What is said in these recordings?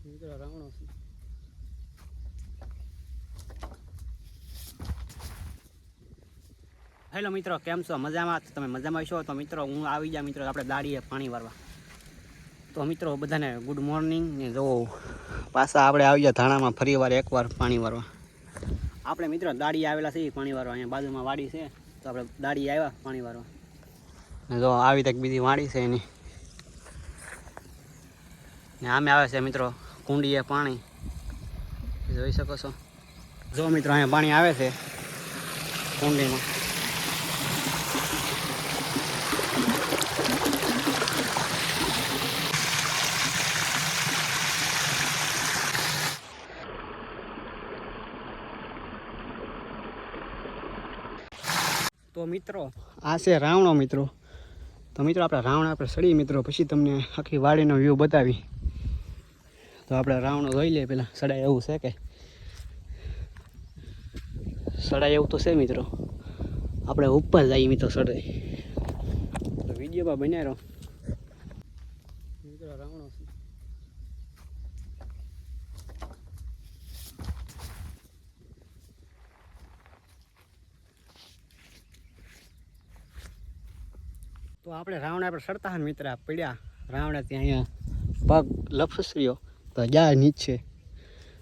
મિત્રો રાવણો છે. હેલો મિત્રો, કેમ છો? મજામાં? તમે મજામાં છો? તો મિત્રો હું આવી ગયા મિત્રો આપણે દાડીએ પાણી વારવા. તો મિત્રો બધાને ગુડ મોર્નિંગ ને જો પાછા આપણે આવી ગયા ધાણામાં ફરીવાર એકવાર પાણી વારવા. આપણે મિત્રો દાડી આવેલા છીએ પાણી વારવા. અહીંયા બાજુમાં વાડી છે તો આપણે દાડી આવ્યા પાણી વારવા. ને જો આવી તક બીજી વાડી છે એની ને આમે આવે છે મિત્રો કુંડીએ પાણી જોઈ શકો છો. જો મિત્રો અહીંયા પાણી આવે છે કુંડીમાં. તો મિત્રો આ છે રાવણો મિત્રો. તો મિત્રો આપણે રાવણ આપણે સડી મિત્રો પછી તમને આખી વાડીનો વ્યૂ બતાવી. તો આપણે રાવણો જોઈ લઈએ પેલા સડાય એવું છે કે સડાય એવું તો છે મિત્રો. આપણે ઉપર જઈએ મિત્રો સડાય તો વિડીયોમાં બન્યા રહો મિત્રો. રાવણો છે. તો આપણે રાવણ આપણે સડતા હોય મિત્ર પડ્યા રાવણે ત્યાં અહીંયા પગ લપસ્યો તો જાય નીચે.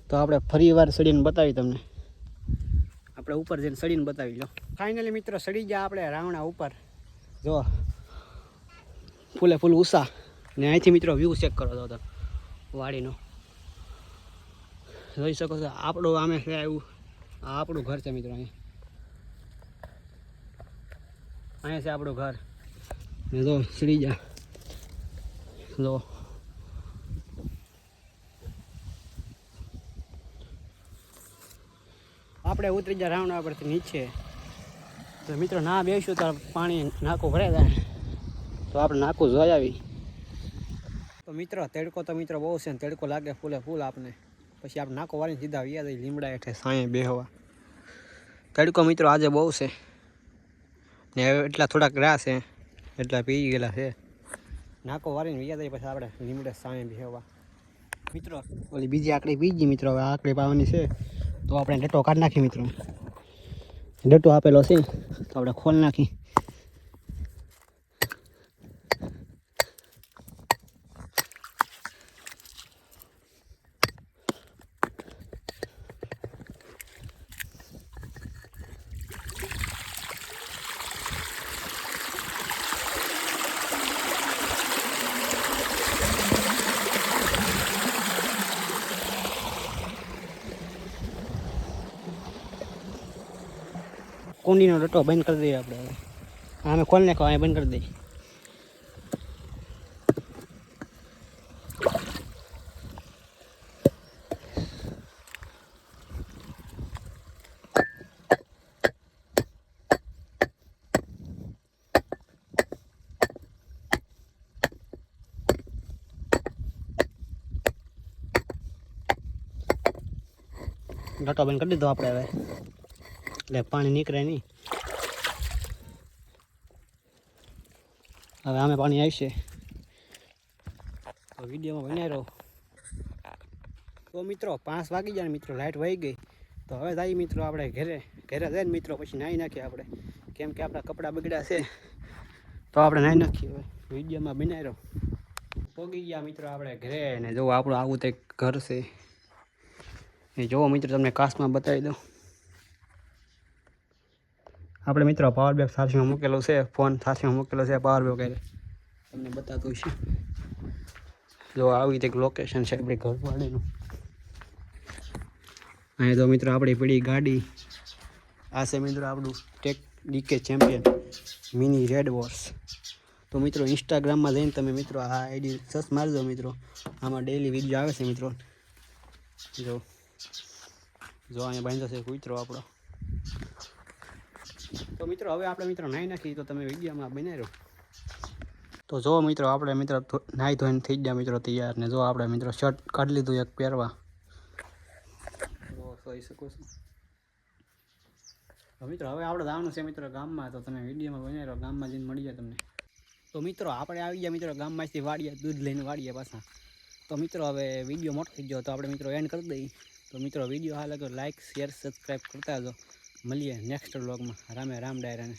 તો આપણે ફરી વાર સડીને બતાવી તમને. આપણે ઉપર જઈને સડીને બતાવી લો. ફાઇનલી મિત્રો સડી ગયા આપણે રાવણા ઉપર. જો ફૂલે ફૂલ ઉષા ને અહીંથી મિત્રો વ્યૂ ચેક કરો તો વાડીનો જોઈ શકો છો. આપણું આમે છે એવું આ આપણું ઘર છે મિત્રો. અહીંયા છે આપણું ઘર ને જો સડી જા જો આપણે ઉતરી ગયા રાવણા પરથી નીચે. તો મિત્રો ના બેસીશું તો પાણી નાકું ભરાઈ જાય તો આપણે નાકું જોઈ આવી. તો મિત્રો તડકો તો મિત્રો બહુ છે ને તડકો લાગે ફૂલે ફૂલ આપને. પછી આપણે નાકો વાળીને સીધા વ્યા જઈએ લીમડા હેઠે સાંયે બેહવા. તડકો મિત્રો આજે બહુ છે ને એટલા થોડાક રહ્યા છે એટલા પી ગયેલા છે. નાકો વાળીને વ્યા જઈએ પછી આપણે લીમડે સાંયે બેહવા. મિત્રો ઓલી બીજી આકડી પી ગઈ મિત્રો. હવે આકડી પાવાની છે તો આપણે ડટો કાઢી નાખી મિત્રો. ડટો આપેલો છે તો આપણે ખોલ નાખી. કુંડીનો ડટો બંધ કરી દઈએ આપણે. હવે આમે ખોલ નાખો અહીંયા બંધ કરી દઈએ. ડટો બંધ કરી દીધો આપણે હવે એટલે પાણી નીકળે નહીં. હવે આમે પાણી આવશે તો વિડીયોમાં બનાવી રહો. તો મિત્રો 5 વાગી જાય મિત્રો લાઇટ વહી ગઈ. તો હવે જઈએ મિત્રો આપણે ઘરે જઈને મિત્રો પછી નાહી નાખીએ આપણે. કેમ કે આપણા કપડાં બગડ્યા છે તો આપણે નાહી નાખીએ. હવે વિડીયોમાં બનાવી રહો. પોગી ગયા મિત્રો આપણે ઘરે ને જો આપણું આવું તે ઘર છે એ જોવો મિત્રો તમને કાચમાં બતાવી દઉં. આપણે મિત્રો પાવર બેંક સાથેમાં મૂકેલો છે. ફોન સાથેમાં મૂકેલો છે પાવર બેંક એટલે તમને બતાતું છે. જો આવી રીતે લોકેશન છે આપણી ઘરવાળીનું. અહીંયા તો મિત્રો આપણી પડી ગાડી. આ છે મિત્રો આપણું tech DK champion mini red wars. તો મિત્રો ઇન્સ્ટાગ્રામમાં જઈને તમે મિત્રો આ આઈડી સર્ચ મારજો મિત્રો. આમાં ડેઈલી વિડીયો આવે છે મિત્રો. જો અહીંયા બાંધો છે કૂતરો આપણો. તો મિત્રો હવે આપણે મિત્રો નાહી નાખીએ તો તમે વિડીયોમાં બનાવી રહો. તો જો મિત્રો આપણે મિત્રો નાહી ધોઈને થઈ ગયા મિત્રો તૈયાર. ને જો આપણે મિત્રો શર્ટ કાઢી લીધું એક પહેરવા. જોઈ શકો છો. તો મિત્રો હવે આપણે જવાનું છે મિત્રો ગામમાં. તો તમે વિડીયોમાં બનાવી રહો. ગામમાં જઈને મળી જાય તમને. તો મિત્રો આપણે આવી ગયા મિત્રો ગામમાંથી વાડીએ દૂધ લઈને વાડીએ પાછા. તો મિત્રો હવે વિડીયો મોટો થઈ ગયો તો આપણે મિત્રો એન્ડ કરી દઈએ. તો મિત્રો વિડીયો હાલ લાગ્યો લાઇક શેર સબસ્ક્રાઈબ કરતા જો. મળીએ નેક્સ્ટ વ્લોગમાં. રામે રામ ડાયરાને.